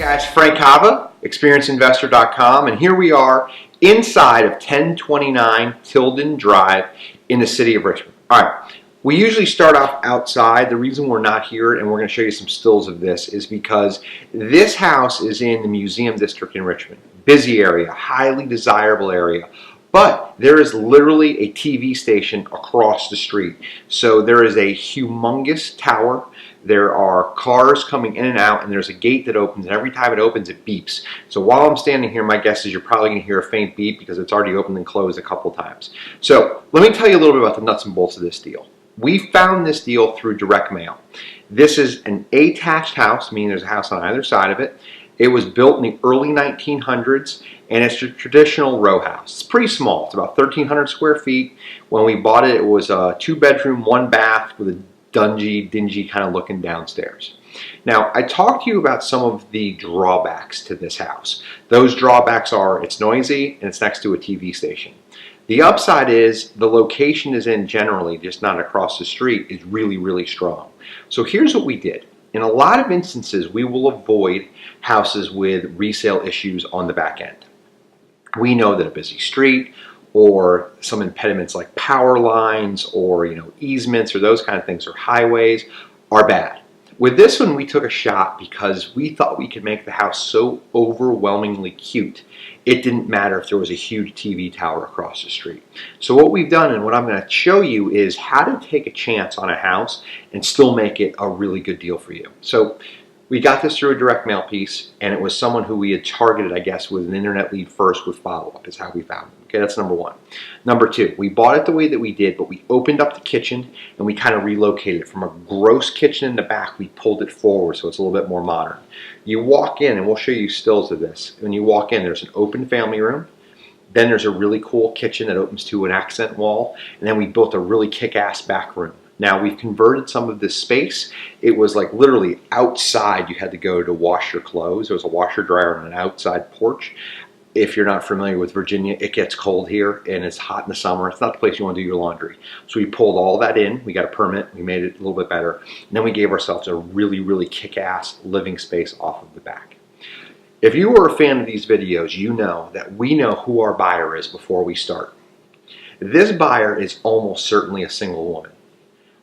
Guys, Frank Cava, experienceinvestor.com, and here we are inside of 1029 Tilden Drive in the city of Richmond. All right, we usually start off outside. The reason we're not here, and we're going to show you some stills of this, is because this house is in the Museum District in Richmond. Busy area, highly desirable area. But there is literally a TV station across the street. So there is a humongous tower. There are cars coming in and out, and there's a gate that opens, and every time it opens, it beeps. So while I'm standing here, my guess is you're probably going to hear a faint beep because it's already opened and closed a couple times. So let me tell you a little bit about the nuts and bolts of this deal. We found this deal through direct mail. This is an attached house, meaning there's a house on either side of it. It was built in the early 1900s, and it's a traditional row house. It's pretty small. It's about 1,300 square feet. When we bought it, it was a 2-bedroom, 1-bath with a dingy kind of looking downstairs. Now, I talked to you about some of the drawbacks to this house. Those drawbacks are it's noisy and it's next to a TV station. The upside is the location is in generally, just not across the street, is really, really strong. So here's what we did. In a lot of instances, we will avoid houses with resale issues on the back end. We know that a busy street or some impediments like power lines or easements or those kind of things or highways are bad. With this one, we took a shot because we thought we could make the house so overwhelmingly cute. It didn't matter if there was a huge TV tower across the street. So what we've done and what I'm going to show you is how to take a chance on a house and still make it a really good deal for you. So we got this through a direct mail piece, and it was someone who we had targeted, I guess, with an internet lead first with follow-up is how we found them. Okay, that's number one. Number two, we bought it the way that we did, but we opened up the kitchen and we kind of relocated it. From a gross kitchen in the back, we pulled it forward so it's a little bit more modern. You walk in, and we'll show you stills of this. When you walk in, there's an open family room. Then there's a really cool kitchen that opens to an accent wall. And then we built a really kick-ass back room. Now, we've converted some of this space. It was like literally outside you had to go to wash your clothes. There was a washer dryer on an outside porch. If you're not familiar with Virginia, it gets cold here and it's hot in the summer. It's not the place you want to do your laundry. So we pulled all that in. We got a permit. We made it a little bit better. And then we gave ourselves a really, really kick-ass living space off of the back. If you were a fan of these videos, you know that we know who our buyer is before we start. This buyer is almost certainly a single woman.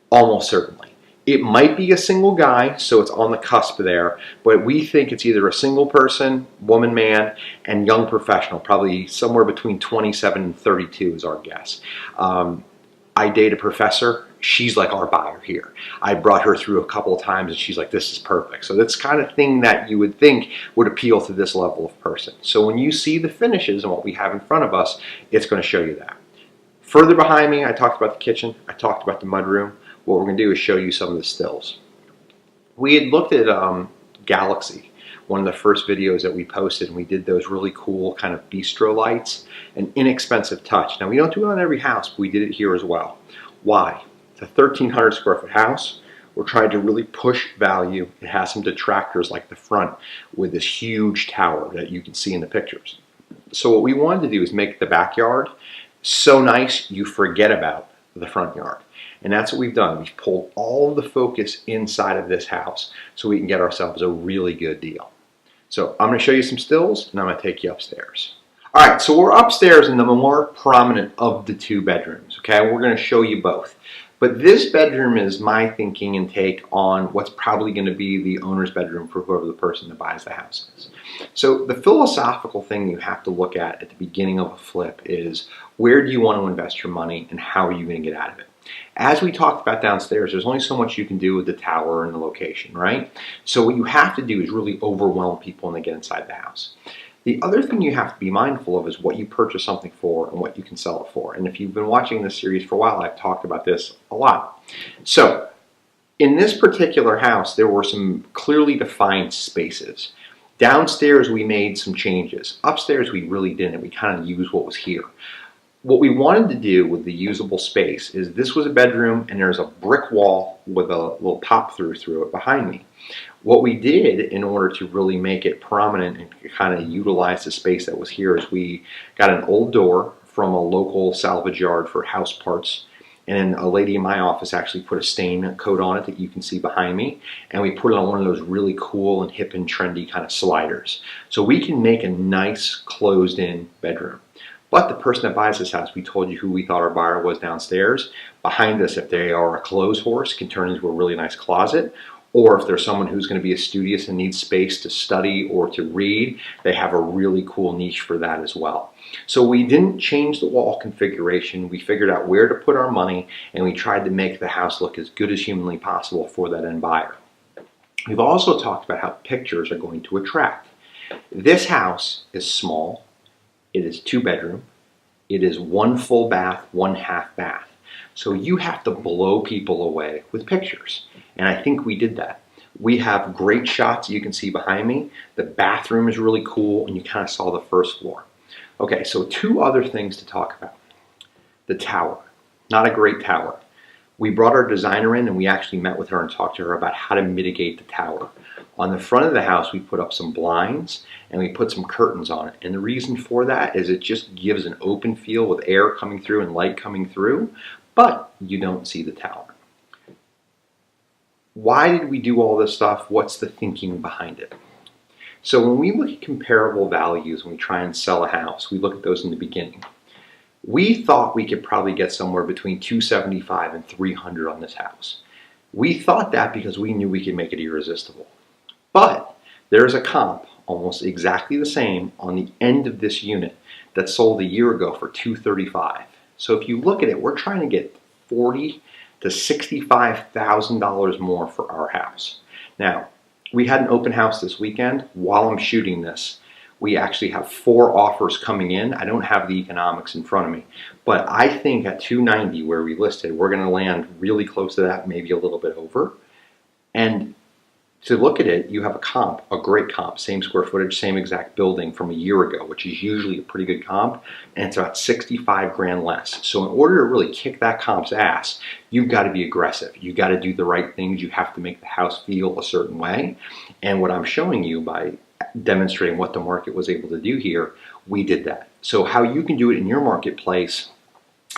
Almost certainly. It might be a single guy, so it's on the cusp there, but we think it's either a single person, woman, man, and young professional, probably somewhere between 27 and 32 is our guess. I date a professor. She's like our buyer here. I brought her through a couple of times and she's like, this is perfect. So that's the kind of thing that you would think would appeal to this level of person. So when you see the finishes and what we have in front of us, it's going to show you that. Further behind me, I talked about the kitchen. I talked about the mudroom. What we're going to do is show you some of the stills. We had looked at Galaxy, one of the first videos that we posted, and we did those really cool kind of bistro lights, an inexpensive touch. Now, we don't do it on every house, but we did it here as well. Why? It's a 1,300 square foot house. We're trying to really push value. It has some detractors like the front with this huge tower that you can see in the pictures. So what we wanted to do is make the backyard so nice you forget about the front yard. And that's what we've done. We've pulled all of the focus inside of this house so we can get ourselves a really good deal. So I'm going to show you some stills and I'm going to take you upstairs. All right, so we're upstairs in the more prominent of the 2 bedrooms. Okay, we're going to show you both. But this bedroom is my thinking and take on what's probably going to be the owner's bedroom for whoever the person that buys the house is. So the philosophical thing you have to look at the beginning of a flip is where do you want to invest your money and how are you going to get out of it? As we talked about downstairs, there's only so much you can do with the tower and the location, right? So what you have to do is really overwhelm people when they get inside the house. The other thing you have to be mindful of is what you purchase something for and what you can sell it for. And if you've been watching this series for a while, I've talked about this a lot. So in this particular house, there were some clearly defined spaces. Downstairs, we made some changes. Upstairs, we really didn't. We kind of used what was here. What we wanted to do with the usable space is this was a bedroom and there's a brick wall with a little pop through it behind me. What we did in order to really make it prominent and kind of utilize the space that was here is we got an old door from a local salvage yard for house parts. And then a lady in my office actually put a stain coat on it that you can see behind me, and we put it on one of those really cool and hip and trendy kind of sliders. So we can make a nice closed-in bedroom. But the person that buys this house, we told you who we thought our buyer was downstairs. Behind us, if they are a clothes horse, can turn into a really nice closet. Or if there's someone who's going to be a studious and needs space to study or to read, they have a really cool niche for that as well. So we didn't change the wall configuration. We figured out where to put our money, and we tried to make the house look as good as humanly possible for that end buyer. We've also talked about how pictures are going to attract. This house is small. It is 2-bedroom. It is 1 full bath, 1 half bath. So you have to blow people away with pictures. And I think we did that. We have great shots you can see behind me. The bathroom is really cool, and you kind of saw the first floor. Okay, so 2 other things to talk about. The tower. Not a great tower. We brought our designer in, and we actually met with her and talked to her about how to mitigate the tower. On the front of the house, we put up some blinds and we put some curtains on it. And the reason for that is it just gives an open feel with air coming through and light coming through, but you don't see the tower. Why did we do all this stuff? What's the thinking behind it? So when we look at comparable values, when we try and sell a house, we look at those in the beginning. We thought we could probably get somewhere between $275 and $300 on this house. We thought that because we knew we could make it irresistible. But there's a comp almost exactly the same on the end of this unit that sold a year ago for $235. So if you look at it, we're trying to get $40,000 to $65,000 more for our house. Now, we had an open house this weekend. While I'm shooting this, we actually have 4 offers coming in. I don't have the economics in front of me, but I think at $290 where we listed, we're going to land really close to that, maybe a little bit over. And to look at it, you have a comp, a great comp, same square footage, same exact building from a year ago, which is usually a pretty good comp, and it's about 65 grand less. So in order to really kick that comp's ass, you've got to be aggressive. You've got to do the right things. You have to make the house feel a certain way. And what I'm showing you by demonstrating what the market was able to do here, we did that. So how you can do it in your marketplace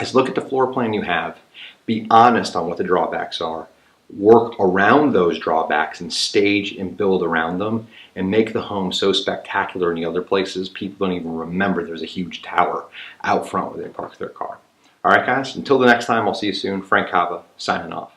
is look at the floor plan you have, be honest on what the drawbacks are, work around those drawbacks and stage and build around them, and make the home so spectacular in the other places people don't even remember there's a huge tower out front where they park their car. All right, guys, until the next time, I'll see you soon. Frank Cava, signing off.